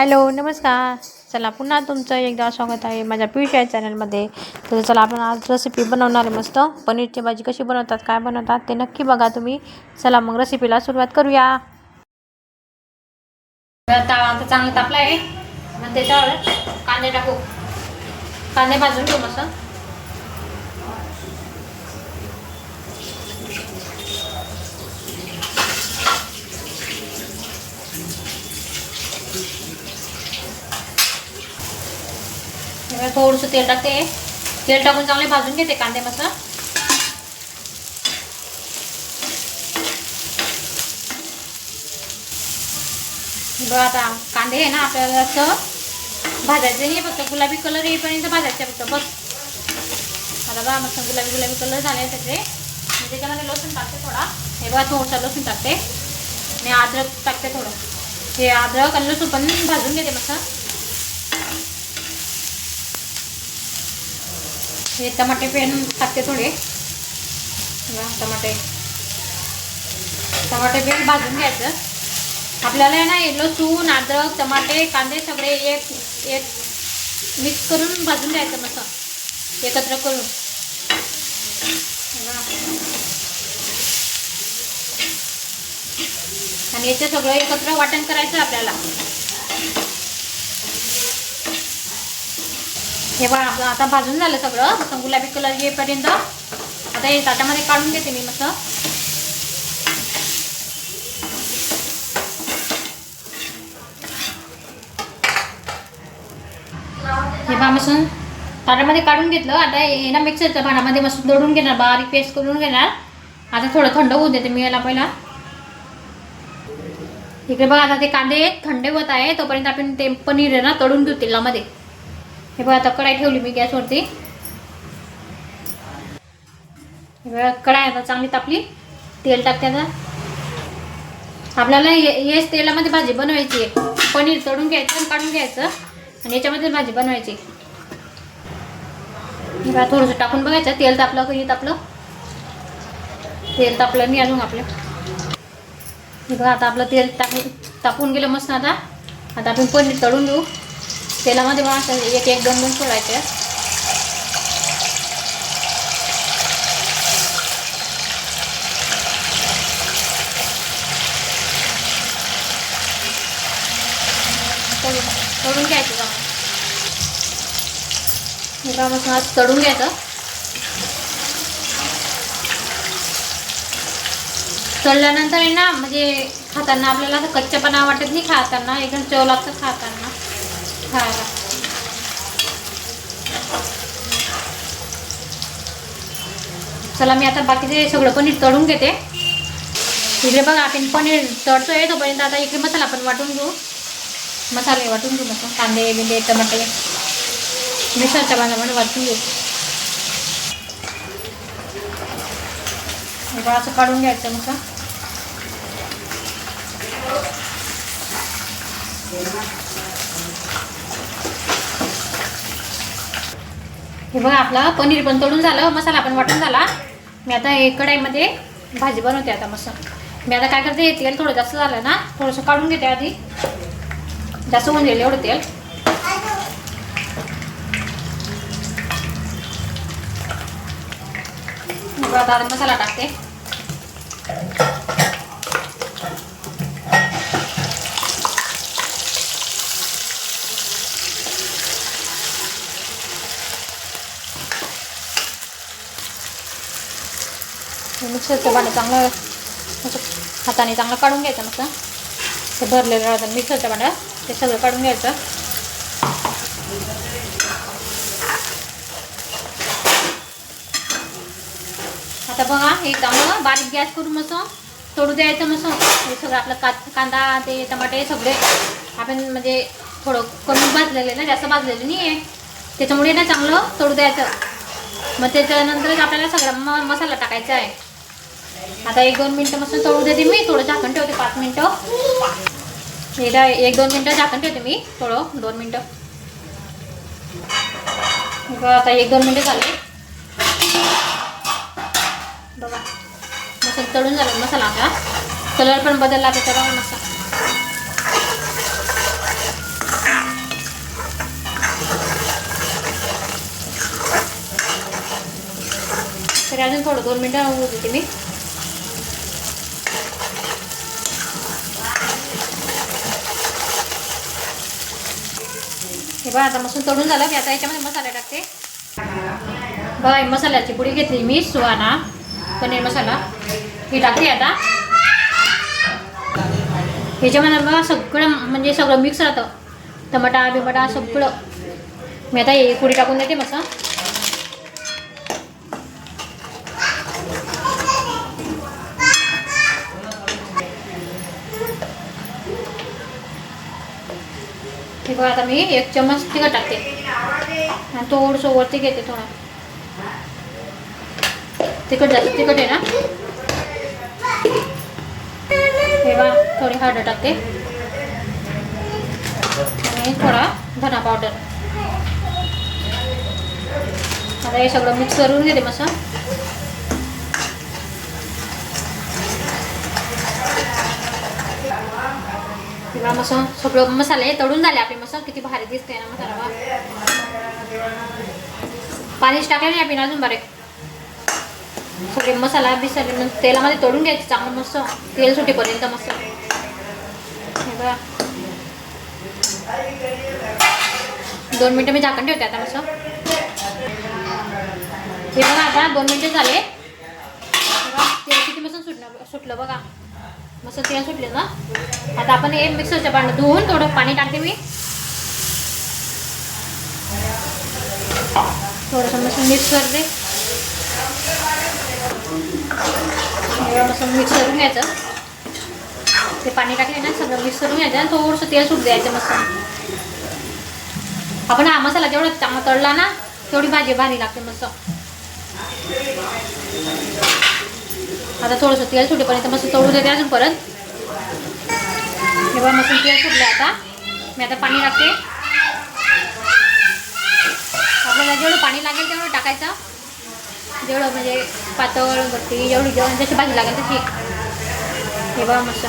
Hello नमस्कार. चला पुन्हा तुमचं एकदा स्वागत आहे माझ्या पियुष या चॅनलमध्ये. तर चला आपण आज रेसिपी बनवणार आहे मस्त पनीरची भाजी. कशी बनवतात काय बनवतात ते नक्की बघा तुम्ही. चला मग रेसिपीला सुरुवात करूया. आता चांगला तापला आहे मग त्याच्यावर कांदे टाकू. कांदे भाजून घेऊ मस्त. थोडंसं तेल टाकते. तेल टाकून चांगले भाजून घेते कांदे मस्त. बघा आता कांदे आहे ना आपल्याला असं भाजायचं नाही, फक्त गुलाबी कलर येईपर्यंत भाजायचे फक्त बस. आता बघा मस्त गुलाबी कलर झाले त्याचे. त्याच्यामध्ये लसूण टाकते थोडा. हे बघा थोडंसं लसूण टाकते आणि अद्रक टाकते थोडं. हे अद्रक आणि लसूण पण भाजून घेते मस्त. हे टमाटे पण टाकते थोडे. टमाटे पण भाजून घ्यायचं आपल्याला. आहे ना लसूण अद्रक टमाटे कांदे सगळे एक मिक्स करून भाजून घ्यायचं मस्त एकत्र करून. आणि याचं सगळं एकत्र वाटण करायचं आपल्याला. हे बघा आपलं आता भाजून झालं सगळं मस्त गुलाबी कलर येईपर्यंत. आता हे ताटामध्ये काढून घेते मी मस्त. हे बघा मस्त ताटामध्ये काढून घेतलं. आता हे ना मिक्सरच्या भांड्यामध्ये मस्त दळून घेणार, बारीक पेस्ट करून घेणार. आता थोडं थंड होऊ देते मी याला पहिला. इकडे बघा आता ते कांदे थंड होत आहे तोपर्यंत आपण ते पनीर आहे ना तळून घेऊ तेलामध्ये. हे बघा आता कढाई ठेवली मी गॅसवरती. हे बघा कढाई आता चांगली तापली. तेल टाकते आता. आपल्याला हेच तेलामध्ये भाजी बनवायची आहे. पनीर तळून घ्यायचं आणि काढून घ्यायचं आणि याच्यामध्ये भाजी बनवायची. हे बघा थोडंसं टाकून बघायचं तेल तापलं की तापलं. तेल तापलं नाही अजून आपलं. हे बघा आता आपलं तेल तापून गेलं मस्त. आता आपण पनीर तळून घेऊ तेलामध्ये. बघा एक दोन सोडायचे. तळून घ्यायचं बघा. हे बघा मस्त आज तळून घ्यायचं. तळल्यानंतर आहे ना म्हणजे खाताना आपल्याला असं कच्चेपणा वाटत नाही. खाताना एकदम चव लागतं खाताना खायला. चला मी आता बाकीचे सगळं पनीर तळून घेते. इकडे बघा आपण पनीर तळतोय तोपर्यंत आता इकडे मसाला पण वाटून घेऊ. मसाले वाटून घेऊ मस्त. कांदे बिंदे टमाटे मिक्सरच्या भांड्यामध्ये वाटून घेऊ. हे बघा असं काढून घ्यायचं मस्त. हे बघा आपला पनीर पण तळून झालं, मसाला पण वाटून झाला. मी आता हे कढाईमध्ये भाजी बनवते आता मस्त. मी आता काय करते तेल थोडं जास्त झालं ना थोडंसं काढून घेते आधी. जास्त होऊन गेलं एवढं तेल. आता मसाला टाकते. मिक्सरचं भांडं चांगलं हाताने चांगलं काढून घ्यायचं मस्त. ते भरलेलं राहतं मिक्सरच्या भांड्यात ते सगळं काढून घ्यायचं. आता बघा हे चांगलं बारीक गॅस करून मस्त तळू द्यायचं मस्त. हे सगळं आपलं कांदा ते टमाटे सगळे आपण म्हणजे थोडं कमी भाजलेले ना, जास्त भाजलेले नाही आहे त्याच्यामुळे ना चांगलं तळू द्यायचं. मग त्याच्यानंतरच आपल्याला सगळा मसाला टाकायचा आहे. आता 1-2 मिनटं मस्त तळू देते मी. थोडं झाकण ठेवते 5 मिनटं. एकदा 1-2 मिनटं झाकण ठेवते मी थोडं 2 मिनटं. आता 1-2 मिनटं झाले बघा. मस्त तळून झालं मसाला आपला. कलर पण बदलला त्याचा बघा मस्त. तरी अजून थोडं 2 मिनटं होऊ देते मी. हे बघा आता मस्त तळून झालं की आता याच्यामध्ये मसाला टाकते. बघा मसाल्याची पुडी घेतली मी, सुहाना पनीर मसाला ही टाकते आता. ह्याच्यामध्ये बघा सगळं म्हणजे सगळं मिक्स राहतं, टमाटा बिमाटा सगळं. मी आता ही पुडी टाकून देते मस्त. हे बघा आता मी 1 चम्मच तिखट टाकते आणि थोडंसं वरती घेते. थोडं तिखट जास्त तिखट आहे ना. हे बघा थोडी हळद टाकते आणि थोडा धना पावडर. आता हे सगळं मिक्स करून घेते मस्त. किंवा मस्त सगळं मसाले तळून झाले आपले मस्त. किती भारी दिसते ना मसाला. बा पाणीच टाकले नाही आपण अजून बारीक. सगळे मसाला बिसरले तेलामध्ये तळून घ्यायचे चांगलं मस्त, तेल सुटेपर्यंत मस्त. हे बघा 2 मिनटं मी झाकण ठेवते आता मस्त. हे बघा आता 2 मिनटं झाले. तेल किती मस्त सुटलं बघा, मस्त तेल सुटले ना. आता आपण हे मिक्सरच्या भांड्यात धुवून थोडं पाणी टाकते मी. थोडंसं मस्त मिक्स करते. मस्त मिक्स करून घ्यायचं. ते पाणी टाकले ना सगळं मिक्स करून घ्यायचं आणि थोडंसं तेल सुट द्यायचं मस्त. आपण हा मसाला जेवढा चांगला तळला ना तेवढी भाजी भारी लागते मस्त. आता थोडंसं तेल सुटेपर्यंत मस्त तळू देते अजून परत. हे बघा मस्त तेल सुटले. आता मी आता पाणी टाकते. आपल्याला जेवढं पाणी लागेल तेवढं टाकायचं. जेवढं म्हणजे पातळ गट्टी जेवढी जशी भाजी लागेल तशी. हे बघा मस्त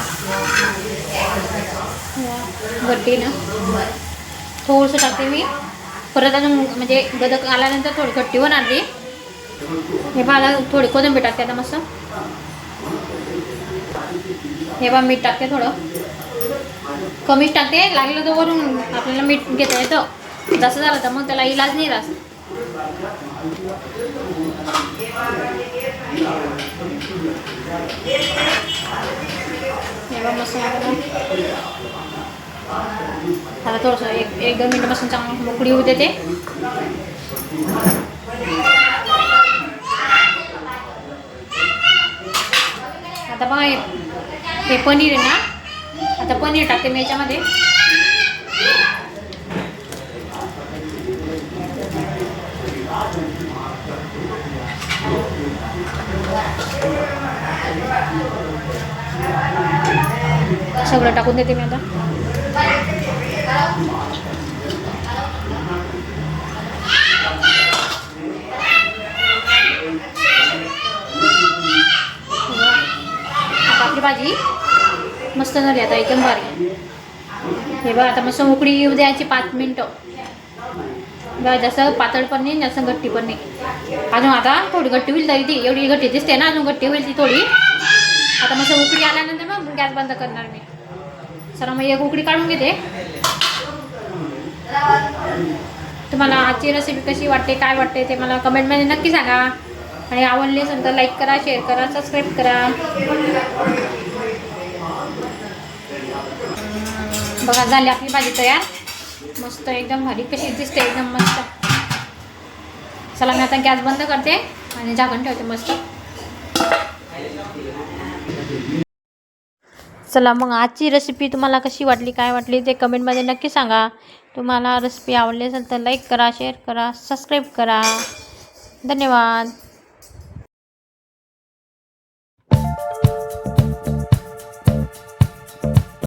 गट्टी ना थोडंसं टाकते मी परत. अजून म्हणजे गदक आल्यानंतर थोडी गट्टी होणार ती. हे बघा थोडी कोथिंबीर टाकते आता मस्त. हे बघा मीठ टाकते, थोडं कमीच टाकते. लागलं तर वरून आपल्याला मीठ घेता येतं. जास्त झालं तर मग त्याला इलाज नाही राहत. हे बघा मस्त. आता थोडंसं 1-2 मिनटं मस्त चांगलं मोकळी होऊ देते. आता बघा हे पनीर आहे ना. आता पनीर टाकते मी याच्यामध्ये. सगळं टाकून देते मी आता. आपली भाजी मस्त झाली आता एकदम भारी. हे बघा आता मस्त उकळी येऊ द्यायची 5 मिनटं. बघा जास्त पातळ पण नाही जास्त गट्टी पण नाही. अजून आता थोडी गट्टी होईल तरी ती एवढी गट्टी दिसते ना, अजून गट्टी होईल ती थोडी. आता मस्त उकळी आल्यानंतर मग गॅस बंद करणार मी. चला मग एक उकळी काढून घेते. तुम्हाला आजची रेसिपी कशी वाटते काय वाटते ते मला कमेंटमध्ये नक्की सांगा. आणि आवडली असेल तर लाईक करा, शेअर करा, सबस्क्राईब करा. बघा झाली आपली भाजी तयार मस्त एकदम भारी. कशी दिसते एकदम मस्त. चला मी आता गॅस बंद करते आणि झाकण ठेवते मस्त. चला मग आजची रेसिपी तुम्हाला कशी वाटली काय वाटली ते कमेंटमध्ये नक्की सांगा. तुम्हाला रेसिपी आवडली असेल तर लाईक करा, शेअर करा, सबस्क्राईब करा. धन्यवाद.